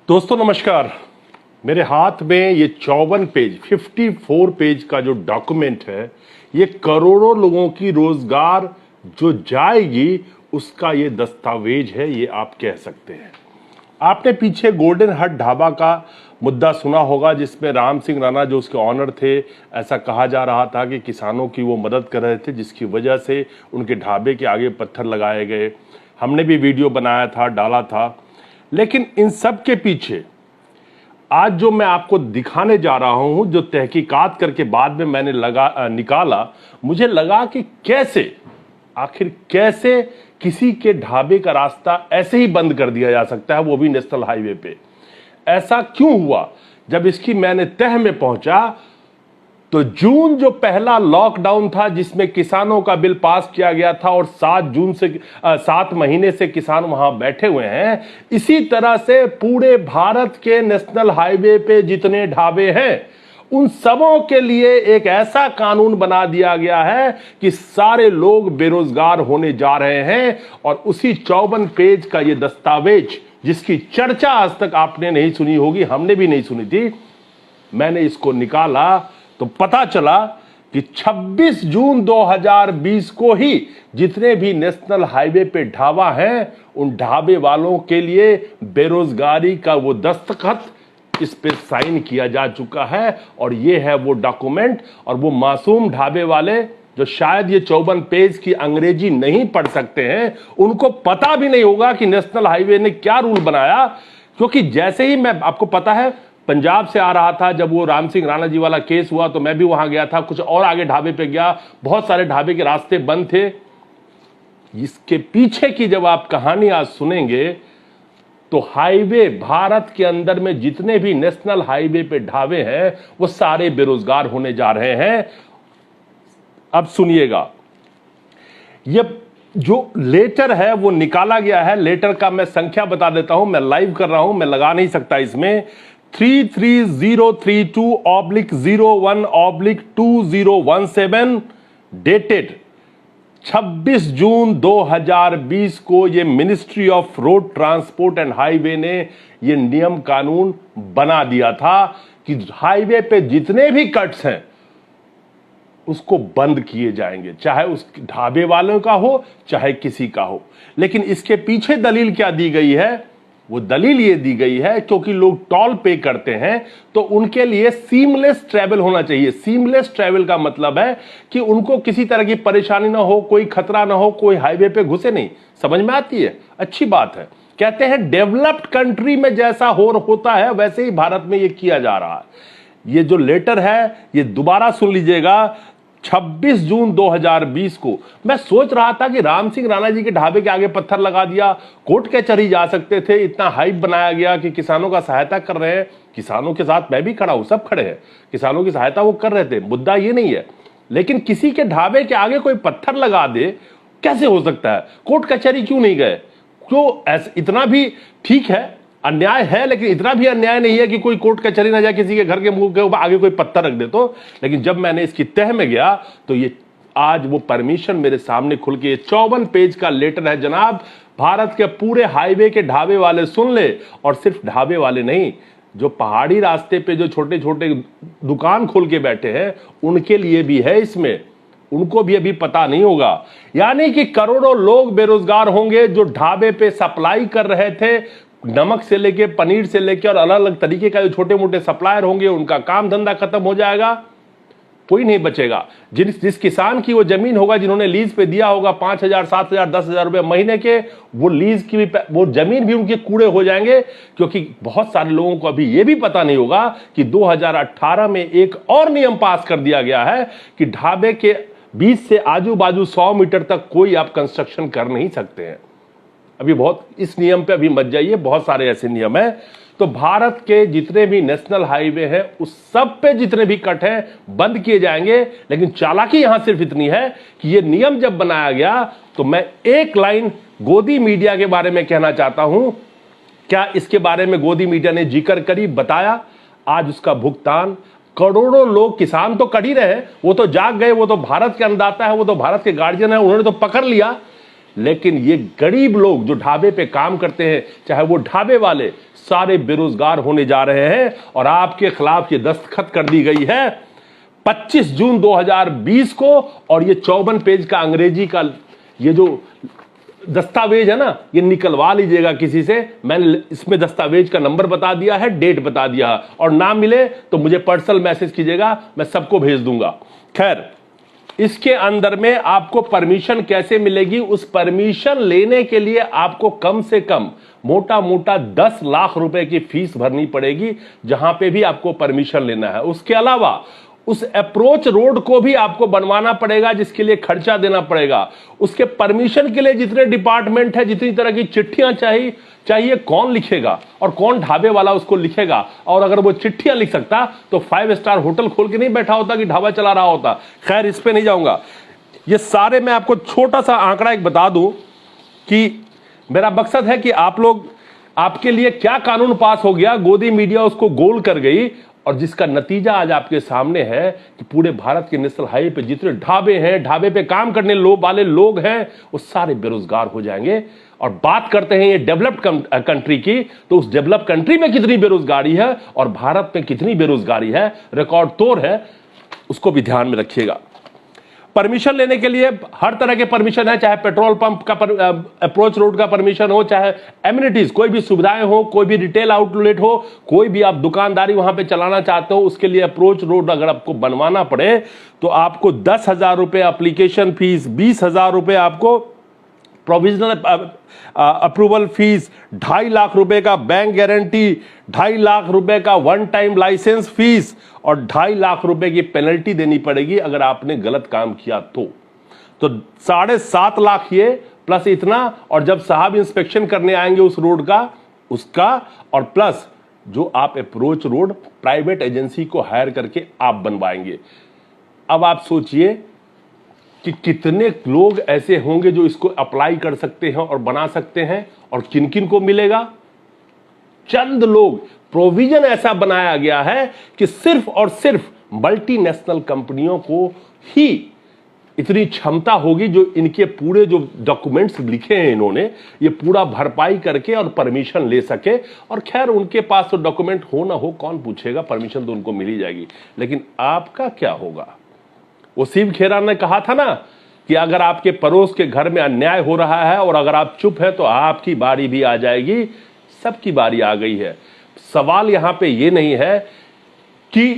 दोस्तों नमस्कार। मेरे हाथ में ये 54 पेज का जो डॉक्यूमेंट है, ये करोड़ों लोगों की रोजगार जो जाएगी उसका ये दस्तावेज है, ये आप कह सकते हैं। आपने पीछे गोल्डन हट ढाबा का मुद्दा सुना होगा, जिसमें राम सिंह राणा जो उसके ऑनर थे, ऐसा कहा जा रहा था कि किसानों की वो मदद कर रहे थे, जिसकी वजह से उनके ढाबे के आगे पत्थर लगाए गए। हमने भी वीडियो बनाया था, डाला था। लेकिन इन सब के पीछे आज जो मैं आपको दिखाने जा रहा हूं, जो तहकीकात करके बाद में मैंने निकाला, मुझे लगा कि आखिर कैसे किसी के ढाबे का रास्ता ऐसे ही बंद कर दिया जा सकता है, वो भी नेशनल हाईवे पे। ऐसा क्यों हुआ? जब इसकी मैंने तह में पहुंचा तो जून जो पहला लॉकडाउन था, जिसमें किसानों का बिल पास किया गया था और 7 महीने से किसान वहां बैठे हुए हैं, इसी तरह से पूरे भारत के नेशनल हाईवे पे जितने ढाबे हैं उन सबों के लिए एक ऐसा कानून बना दिया गया है कि सारे लोग बेरोजगार होने जा रहे हैं। और उसी 54 पेज का ये दस्तावेज, जिसकी चर्चा आज तक आपने नहीं सुनी होगी, हमने भी नहीं सुनी थी, मैंने इसको निकाला तो पता चला कि 26 जून 2020 को ही जितने भी नेशनल हाईवे पे ढाबा हैं, उन ढाबे वालों के लिए बेरोजगारी का वो दस्तखत इस पे साइन किया जा चुका है। और ये है वो डॉक्यूमेंट। और वो मासूम ढाबे वाले जो शायद ये 54 पेज की अंग्रेजी नहीं पढ़ सकते हैं, उनको पता भी नहीं होगा कि नेशनल हाईवे ने क्या रूल बनाया। क्योंकि जैसे ही मैं, आपको पता है, पंजाब से आ रहा था, जब वो राम सिंह राणा जी वाला केस हुआ तो मैं भी वहां गया था, कुछ और आगे ढाबे पे गया, बहुत सारे ढाबे के रास्ते बंद थे। इसके पीछे की जब आप कहानी आज सुनेंगे तो हाईवे, भारत के अंदर में जितने भी नेशनल हाईवे पे ढाबे हैं वो सारे बेरोजगार होने जा रहे हैं। अब सुनिएगा, ये जो लेटर है वो निकाला गया है। लेटर का मैं संख्या बता देता हूं, मैं लाइव कर रहा हूं, मैं लगा नहीं सकता इसमें। 33032/01/2017 डेटेड 26 जून 2020 को ये ministry of road transport and highway ने ये नियम कानून बना दिया था कि हाईवे पे जितने भी कट्स हैं उसको बंद किए जाएंगे, चाहे उस ढाबे वालों का हो चाहे किसी का हो। लेकिन इसके पीछे दलील क्या दी गई है? वो दलील ये दी गई है क्योंकि लोग टोल पे करते हैं तो उनके लिए सीमलेस ट्रैवल होना चाहिए। सीमलेस ट्रैवल का मतलब है कि उनको किसी तरह की परेशानी ना हो, कोई खतरा ना हो, कोई हाईवे पे घुसे नहीं। समझ में आती है? अच्छी बात है। कहते हैं डेवलप्ड कंट्री में जैसा होता है वैसे ही भारत में ये किया जा रहा है। ये जो लेटर है ये दोबारा सुन लीजिएगा। 26 जून 2020 को मैं सोच रहा था कि राम सिंह राणा जी के ढाबे के आगे पत्थर लगा दिया, कोर्ट कचहरी जा सकते थे, इतना हाइप बनाया गया कि किसानों का सहायता कर रहे हैं। किसानों के साथ मैं भी खड़ा हूं, सब खड़े हैं, किसानों की सहायता वो कर रहे थे, मुद्दा ये नहीं है। लेकिन किसी के ढाबे के आगे कोई पत्थर लगा दे, कैसे हो सकता है? कोर्ट कचहरी क्यों नहीं गए? क्यों? इतना भी ठीक है, अन्याय है, लेकिन इतना भी अन्याय नहीं है कि कोई कोर्ट कचहरी ना जाए, किसी के घर के मुंह के आगे कोई पत्थर रख दे तो। लेकिन जब मैंने इसकी तह में गया तो ये आज वो परमिशन मेरे सामने खुल के 54 पेज का लेटर है। जनाब, भारत के पूरे हाईवे के ढाबे वाले सुन ले, और सिर्फ ढाबे वाले नहीं, जो पहाड़ी रास्ते पे जो छोटे छोटे दुकान खोल के बैठे हैं उनके लिए भी है इसमें। उनको भी अभी पता नहीं होगा। यानी कि करोड़ों लोग बेरोजगार होंगे जो ढाबे पे सप्लाई कर रहे थे, नमक से लेके पनीर से लेके, और अलग अलग तरीके का जो छोटे मोटे सप्लायर होंगे उनका काम धंधा खत्म हो जाएगा, कोई नहीं बचेगा। जिस किसान की वो जमीन होगा, जिन्होंने लीज पे दिया होगा 5,000, 7,000, 10,000 रुपए महीने के, वो लीज की भी, वो जमीन भी उनके कूड़े हो जाएंगे। क्योंकि बहुत सारे लोगों को अभी ये भी पता नहीं होगा कि 2018 में एक और नियम पास कर दिया गया है कि ढाबे के बीच से आजू बाजू 100 मीटर तक कोई आप कंस्ट्रक्शन कर नहीं सकते हैं। अभी बहुत इस नियम पे अभी मत जाइए, बहुत सारे ऐसे नियम हैं। तो भारत के जितने भी नेशनल हाईवे हैं उस सब पे जितने भी कट हैं बंद किए जाएंगे। लेकिन चालाकी यहां सिर्फ इतनी है कि ये नियम जब बनाया गया तो मैं एक लाइन गोदी मीडिया के बारे में कहना चाहता हूं। क्या इसके बारे में गोदी मीडिया ने जिक्र करी, बताया? आज उसका भुगतान करोड़ों लोग, किसान तो कर ही रहे हैं, वो तो जाग गए, वो तो भारत के अन्नदाता है, वो तो भारत के गार्जियन है, उन्होंने तो पकड़ लिया। लेकिन ये गरीब लोग जो ढाबे पे काम करते हैं, चाहे वो ढाबे वाले, सारे बेरोजगार होने जा रहे हैं। और आपके खिलाफ ये दस्तखत कर दी गई है 25 जून 2020 को। और ये 54 पेज का अंग्रेजी का ये जो दस्तावेज है ना, ये निकलवा लीजिएगा किसी से। मैंने इसमें दस्तावेज का नंबर बता दिया है, डेट बता दिया है, और ना मिले तो मुझे पर्सनल मैसेज कीजिएगा, मैं सबको भेज दूंगा। खैर, इसके अंदर में आपको परमिशन कैसे मिलेगी? उस परमिशन लेने के लिए आपको कम से कम मोटा मोटा 10 लाख रुपए की फीस भरनी पड़ेगी, जहां पे भी आपको परमिशन लेना है। उसके अलावा उस अप्रोच रोड को भी आपको बनवाना पड़ेगा, जिसके लिए खर्चा देना पड़ेगा। उसके परमिशन के लिए जितने डिपार्टमेंट है, जितनी तरह की चिट्ठियां चाहिए, कौन लिखेगा और कौन ढाबे वाला उसको लिखेगा? और अगर वो चिट्ठियां लिख सकता तो 5 स्टार होटल खोल के नहीं बैठा होता कि ढाबा चला रहा होता। खैर, इस पे नहीं जाऊंगा। ये सारे मैं आपको छोटा सा आंकड़ा एक बता दूं कि मेरा मकसद है कि आप लोग, आपके लिए क्या कानून पास हो गया, गोदी मीडिया उसको गोल कर गई, और जिसका नतीजा आज आपके सामने है कि पूरे भारत के नेशनल हाईवे पे जितने ढाबे हैं, ढाबे पे काम करने वाले लोग हैं, वो सारे बेरोजगार हो जाएंगे। और बात करते हैं ये डेवलप्ड कंट्री की, तो उस डेवलप्ड कंट्री में कितनी बेरोजगारी है और भारत में कितनी बेरोजगारी है, रिकॉर्ड तोड़ है, उसको भी ध्यान में रखिएगा। परमिशन लेने के लिए हर तरह के परमिशन है, चाहे पेट्रोल पंप का अप्रोच रोड का परमिशन हो, चाहे एमिनिटीज कोई भी सुविधाएं हो, कोई भी रिटेल आउटलेट हो, कोई भी आप दुकानदारी वहां पे चलाना चाहते हो, उसके लिए अप्रोच रोड अगर आपको बनवाना पड़े तो आपको 10,000 रुपए एप्लीकेशन फीस, 20,000 रुपए आपको प्रोविजनल अप्रूवल फीस, 2.5 लाख रुपए का बैंक गारंटी, 2.5 लाख रुपए का वन टाइम लाइसेंस फीस और 2.5 लाख रुपए की पेनल्टी देनी पड़ेगी अगर आपने गलत काम किया तो 7.5 लाख ये प्लस इतना। और जब साहब इंस्पेक्शन करने आएंगे उस रोड का, उसका, और प्लस जो आप अप्रोच रोड प्राइवेट एजेंसी को हायर करके आप बनवाएंगे। अब आप सोचिए कि कितने लोग ऐसे होंगे जो इसको अप्लाई कर सकते हैं और बना सकते हैं, और किन किन को मिलेगा? चंद लोग। प्रोविजन ऐसा बनाया गया है कि सिर्फ और सिर्फ मल्टीनेशनल कंपनियों को ही इतनी क्षमता होगी, जो इनके पूरे जो डॉक्यूमेंट्स लिखे हैं इन्होंने, ये पूरा भरपाई करके और परमिशन ले सके। और खैर, उनके पास तो डॉक्यूमेंट हो ना हो, कौन पूछेगा, परमिशन तो उनको मिल ही जाएगी। लेकिन आपका क्या होगा? वो शिव खेरा ने कहा था ना कि अगर आपके पड़ोस के घर में अन्याय हो रहा है और अगर आप चुप हैं तो आपकी बारी भी आ जाएगी। सबकी बारी आ गई है। सवाल यहां पे ये नहीं है कि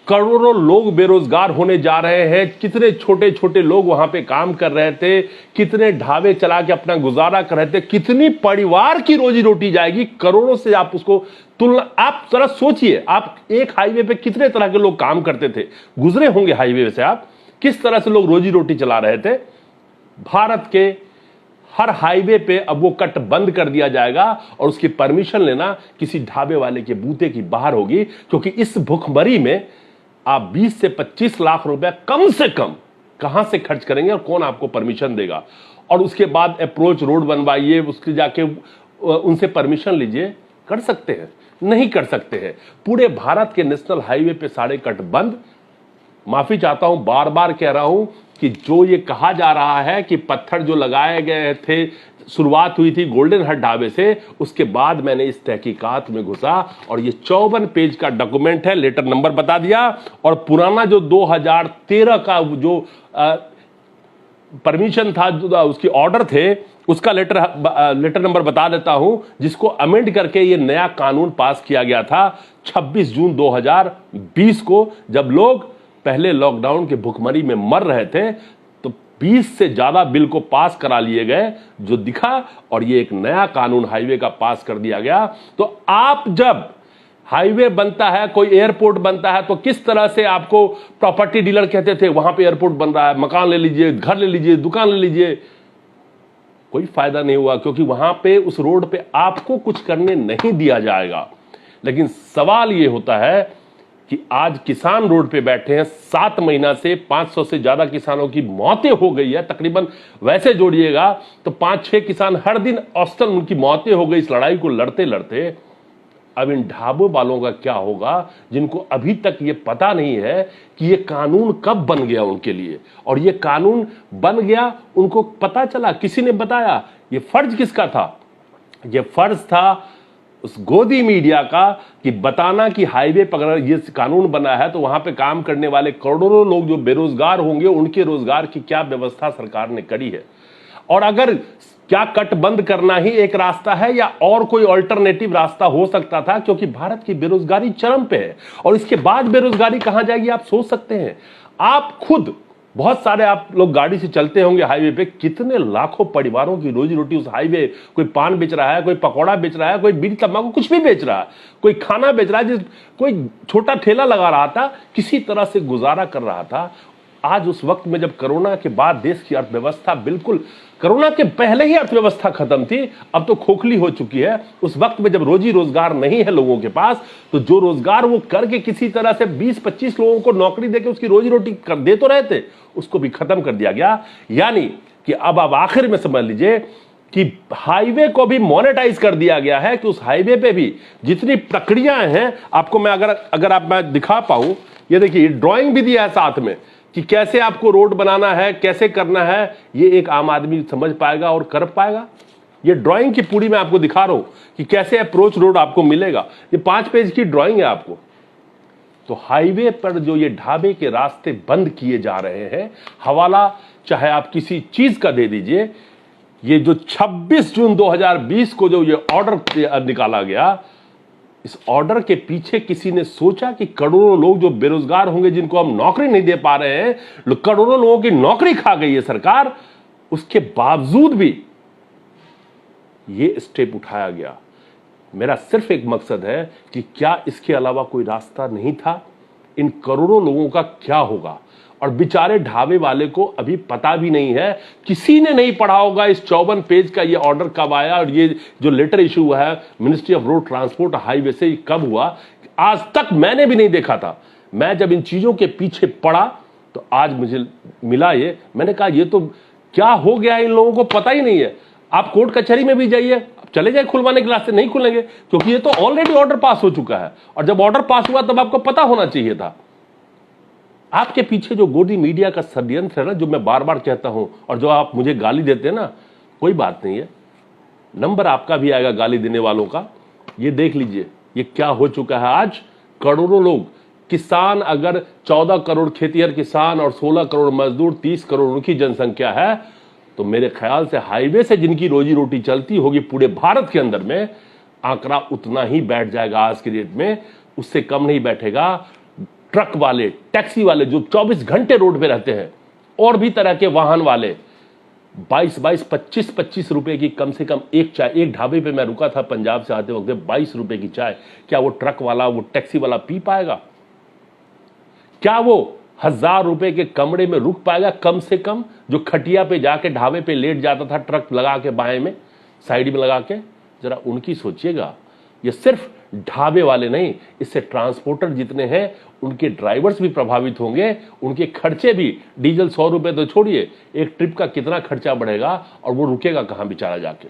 करोड़ों लोग बेरोजगार होने जा रहे हैं, कितने छोटे छोटे लोग वहां पे काम कर रहे थे, कितने ढाबे चला के अपना गुजारा कर रहे थे, कितनी परिवार की रोजी रोटी जाएगी करोड़ों से। आप उसको तुलना, आप जरा सोचिए, आप एक हाईवे पे कितने तरह के लोग काम करते थे, गुजरे होंगे हाईवे से, आप किस तरह से लोग रोजी रोटी चला रहे थे। भारत के हर हाईवे पे अब वो कट बंद कर दिया जाएगा और उसकी परमिशन लेना किसी ढाबे वाले के बूते की बाहर होगी, क्योंकि इस भुखमरी में आप 20 से 25 लाख रुपए कम से कम कहां से खर्च करेंगे और कौन आपको परमिशन देगा? और उसके बाद अप्रोच रोड बनवाइए, उसके जाके उनसे परमिशन लीजिए। कर सकते हैं? नहीं कर सकते हैं। पूरे भारत के नेशनल हाईवे पे सारे कट बंद। माफी चाहता हूं, बार बार कह रहा हूं कि जो ये कहा जा रहा है कि पत्थर जो लगाए गए थे, शुरुआत हुई थी गोल्डन हट ढाबे से, उसके बाद मैंने इस तहकीकात में घुसा और ये 54 पेज का डॉक्यूमेंट है, लेटर नंबर बता दिया, और पुराना जो 2013 का जो परमिशन था, जो उसकी ऑर्डर थे, उसका लेटर नंबर बता देता हूं, जिसको अमेंड करके ये नया कानून पास किया गया था 26 जून 2020 को। जब लोग पहले लॉकडाउन के भुखमरी में मर रहे थे तो 20 से ज्यादा बिल को पास करा लिए गए, जो दिखा, और ये एक नया कानून हाईवे का पास कर दिया गया। तो आप जब हाईवे बनता है, कोई एयरपोर्ट बनता है, तो किस तरह से आपको प्रॉपर्टी डीलर कहते थे वहां पे एयरपोर्ट बन रहा है, मकान ले लीजिए, घर ले लीजिए, दुकान ले लीजिए। कोई फायदा नहीं हुआ, क्योंकि वहां पे उस रोड पे आपको कुछ करने नहीं दिया जाएगा। लेकिन सवाल यह होता है कि आज किसान रोड पे बैठे हैं, 7 महीना से 500 से ज्यादा किसानों की मौतें हो गई है तकरीबन। वैसे जोड़िएगा तो 5-6 किसान हर दिन औसतन उनकी मौतें हो गई इस लड़ाई को लड़ते लड़ते। अब इन ढाबों वालों का क्या होगा जिनको अभी तक ये पता नहीं है कि ये कानून कब बन गया उनके लिए, और ये कानून बन गया उनको पता चला, किसी ने बताया। ये फर्ज किसका था? ये फर्ज था उस गोदी मीडिया का कि बताना कि हाईवे पर अगर ये कानून बना है तो वहां पे काम करने वाले करोड़ों लोग जो बेरोजगार होंगे उनके रोजगार की क्या व्यवस्था सरकार ने करी है, और अगर क्या कट बंद करना ही एक रास्ता है या और कोई अल्टरनेटिव रास्ता हो सकता था, क्योंकि भारत की बेरोजगारी चरम पे है और इसके बाद बेरोजगारी कहां जाएगी आप सोच सकते हैं। आप खुद बहुत सारे आप लोग गाड़ी से चलते होंगे हाईवे पे, कितने लाखों परिवारों की रोजी रोटी उस हाईवे, कोई पान बेच रहा है, कोई पकौड़ा बेच रहा है, कोई बीड़ी तंबाकू कुछ भी बेच रहा है, कोई खाना बेच रहा है, कोई छोटा ठेला लगा रहा था, किसी तरह से गुजारा कर रहा था। आज उस वक्त में जब कोरोना के बाद देश की अर्थव्यवस्था बिल्कुल, कोरोना के पहले ही अर्थव्यवस्था खत्म थी, अब तो खोखली हो चुकी है। उस वक्त में जब रोजी रोजगार नहीं है लोगों के पास, तो जो रोजगार वो करके किसी तरह से 20-25 लोगों को नौकरी देके उसकी रोजी रोटी कर दे तो रहे थे, उसको भी खत्म कर दिया गया। यानी कि अब आप आखिर में समझ लीजिए कि हाईवे को भी मोनेटाइज कर दिया गया है, कि उस हाईवे पे भी जितनी प्रक्रियाएं हैं, आपको मैं अगर आप मैं दिखा पाऊं, ये देखिए ड्राइंग भी दिया है साथ में कि कैसे आपको रोड बनाना है, कैसे करना है, ये एक आम आदमी समझ पाएगा और कर पाएगा। ये ड्राइंग की पूरी मैं आपको दिखा रहा हूं कि कैसे अप्रोच रोड आपको मिलेगा। ये 5 पेज की ड्राइंग है आपको। तो हाईवे पर जो ये ढाबे के रास्ते बंद किए जा रहे हैं, हवाला चाहे आप किसी चीज का दे दीजिए, ये जो 26 जून 2020 को जो ये ऑर्डर निकाला गया, इस ऑर्डर के पीछे किसी ने सोचा कि करोड़ों लोग जो बेरोजगार होंगे, जिनको हम नौकरी नहीं दे पा रहे हैं, करोड़ों लोगों की नौकरी खा गई है सरकार, उसके बावजूद भी ये स्टेप उठाया गया। मेरा सिर्फ एक मकसद है कि क्या इसके अलावा कोई रास्ता नहीं था? इन करोड़ों लोगों का क्या होगा? और बेचारे ढाबे वाले को अभी पता भी नहीं है, किसी ने नहीं पढ़ा होगा इस 54 पेज का ये ऑर्डर कब आया और ये जो लेटर इशू हुआ है ministry of road transport highway से कब हुआ, आज तक मैंने भी नहीं देखा था। मैं जब इन चीजों के पीछे पड़ा तो आज मुझे मिला ये, मैंने कहा ये तो क्या हो गया, इन लोगों को पता ही नहीं है। आप कोर्ट कचहरी में भी जाइए, चले जाए खुलवाने के रास्ते, नहीं खुलेंगे, क्योंकि ये तो ऑलरेडी ऑर्डर पास हो चुका है, और जब ऑर्डर पास हुआ तब आपको पता होना चाहिए था। आपके पीछे जो गोदी मीडिया का षड्यंत्र है ना, जो मैं बार बार कहता हूं, और जो आप मुझे गाली देते हैं ना, कोई बात नहीं है, नंबर आपका भी आएगा गाली देने वालों का। ये देख लीजिए ये क्या हो चुका है। आज करोड़ों लोग, किसान, अगर 14 करोड़ खेतिहर किसान और 16 करोड़ मजदूर, 30 करोड़ उनकी जनसंख्या है, तो मेरे ख्याल से हाईवे से जिनकी रोजी रोटी चलती होगी पूरे भारत के अंदर में, आंकड़ा उतना ही बैठ जाएगा आज के डेट में, उससे कम नहीं बैठेगा। ट्रक वाले, टैक्सी वाले जो 24 घंटे रोड पे रहते हैं, और भी तरह के वाहन वाले, 22-22, 25-25 रुपए की कम से कम एक चाय, एक ढाबे पे मैं रुका था पंजाब से आते वक्त, 22 रुपए की चाय, क्या वो ट्रक वाला, वो टैक्सी वाला पी पाएगा? क्या वो 1000 रुपए के कमरे में रुक पाएगा कम से कम? जो खटिया पे जाके ढाबे पे लेट जाता था, ट्रक लगा के बाएं में, साइड में लगा के, जरा उनकी सोचिएगा। ये सिर्फ ढाबे वाले नहीं, इससे ट्रांसपोर्टर जितने हैं उनके ड्राइवर्स भी प्रभावित होंगे, उनके खर्चे भी, डीजल 100 रुपए तो छोड़िए, एक ट्रिप का कितना खर्चा बढ़ेगा, और वो रुकेगा कहां बेचारा जाके।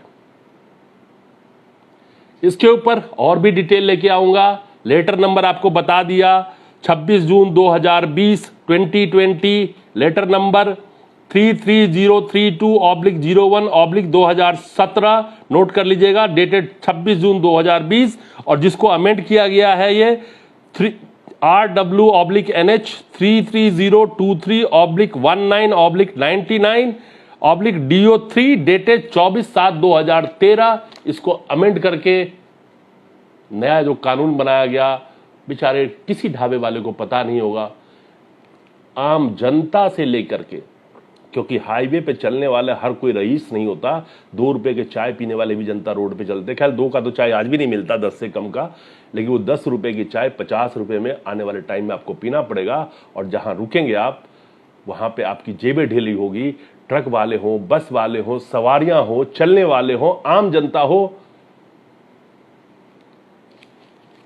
इसके ऊपर और भी डिटेल लेके आऊंगा। लेटर नंबर आपको बता दिया, 26 जून 2020 2020, लेटर नंबर 33032/01/2017, नोट कर लीजिएगा, डेटेड 26 जून 2020, और जिसको अमेंड किया गया है ये RW/NH 33023/19/99/DO3, डेटेड 24/7/2013, इसको अमेंड करके नया जो कानून बनाया गया, बेचारे किसी ढाबे वाले को पता नहीं होगा, आम जनता से लेकर के, क्योंकि हाईवे पे चलने वाले हर कोई रईस नहीं होता, 2 रुपए के चाय पीने वाले भी जनता रोड पे चलते। खैर 2 का तो चाय आज भी नहीं मिलता, 10 से कम का, लेकिन वो 10 रुपए की चाय 50 रुपए में आने वाले टाइम में आपको पीना पड़ेगा, और जहां रुकेंगे आप वहां पे आपकी जेबें ढीली होगी। ट्रक वाले हो, बस वाले हो, सवारियां हो, चलने वाले हो, आम जनता हो।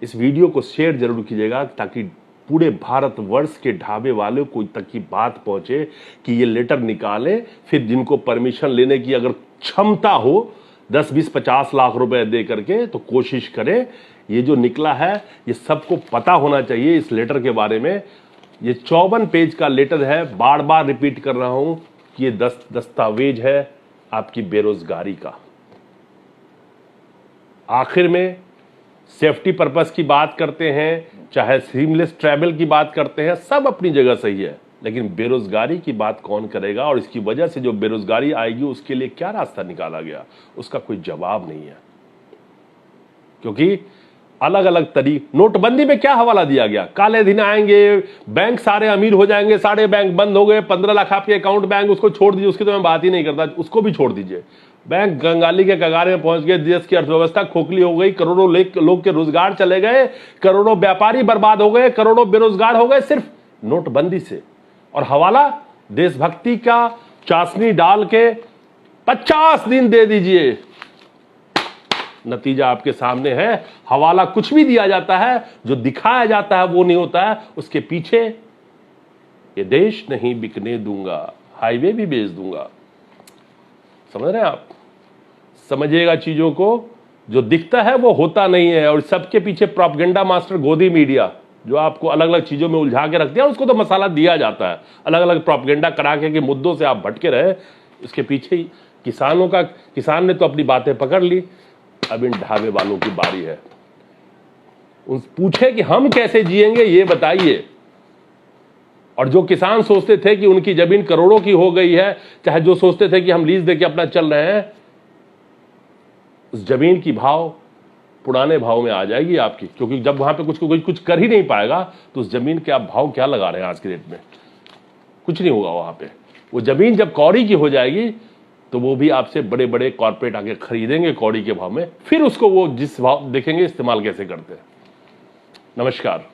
इस वीडियो को शेयर जरूर कीजिएगा ताकि पूरे भारतवर्ष के ढाबे वालों को तक की बात पहुंचे कि ये लेटर निकालें, फिर जिनको परमिशन लेने की अगर क्षमता हो 10, 20, 50 लाख रुपए दे करके, तो कोशिश करें ये जो निकला है ये सबको पता होना चाहिए इस लेटर के बारे में। ये 54 पेज का लेटर है, बार बार रिपीट कर रहा हूं कि ये दस्तावेज है आपकी बेरोजगारी का। आखिर में सेफ्टी पर्पस की बात करते हैं, चाहे सीमलेस ट्रैवल की बात करते हैं, सब अपनी जगह सही है, लेकिन बेरोजगारी की बात कौन करेगा और इसकी वजह से जो बेरोजगारी आएगी उसके लिए क्या रास्ता निकाला गया, उसका कोई जवाब नहीं है। क्योंकि अलग अलग नोटबंदी में क्या हवाला दिया गया, काले दिन आएंगे, बैंक सारे अमीर हो जाएंगे, सारे बैंक बंद हो गए, 15 लाख आपके अकाउंट बैंक, उसको छोड़ दीजिए, उसकी तो मैं बात ही नहीं करता, उसको भी छोड़ दीजिए। बैंक कंगाली के कगारे में पहुंच गए, देश की अर्थव्यवस्था खोखली हो गई, करोड़ों लोग के रोजगार चले गए, करोड़ों व्यापारी बर्बाद हो गए, करोड़ों बेरोजगार हो गए सिर्फ नोटबंदी से। और हवाला देशभक्ति का चाशनी डाल के 50 दिन दे दीजिए, नतीजा आपके सामने है। हवाला कुछ भी दिया जाता है, जो दिखाया जाता है वो नहीं होता है, उसके पीछे ये देश नहीं बिकने दूंगा, हाईवे भी बेच दूंगा। समझ रहे हैं आप? समझिएगा चीजों को, जो दिखता है वो होता नहीं है। और सबके पीछे प्रोपेगेंडा मास्टर गोदी मीडिया जो आपको अलग अलग चीजों में उलझा के रख दिया, उसको तो मसाला दिया जाता है, अलग अलग प्रोपेगेंडा करा के मुद्दों से आप भटके रहे। इसके पीछे ही किसान ने तो अपनी बातें पकड़ ली, अब इन ढाबे वालों की बारी है। पूछे कि हम कैसे जिएंगे ये बताइए। और जो किसान सोचते थे कि उनकी जमीन करोड़ों की हो गई है, चाहे जो सोचते थे कि हम लीज देके अपना चल रहे हैं, उस जमीन की भाव पुराने भाव में आ जाएगी आपकी। क्योंकि जब वहां पे कुछ कर ही नहीं पाएगा तो उस जमीन के आप भाव क्या लगा रहे हैं आज के डेट में, कुछ नहीं होगा वहां पे। वो जमीन जब कौड़ी की हो जाएगी तो वो भी आपसे बड़े बड़े कॉर्पोरेट आके खरीदेंगे कौड़ी के भाव में, फिर उसको वो जिस भाव देखेंगे इस्तेमाल कैसे करते हैं। नमस्कार।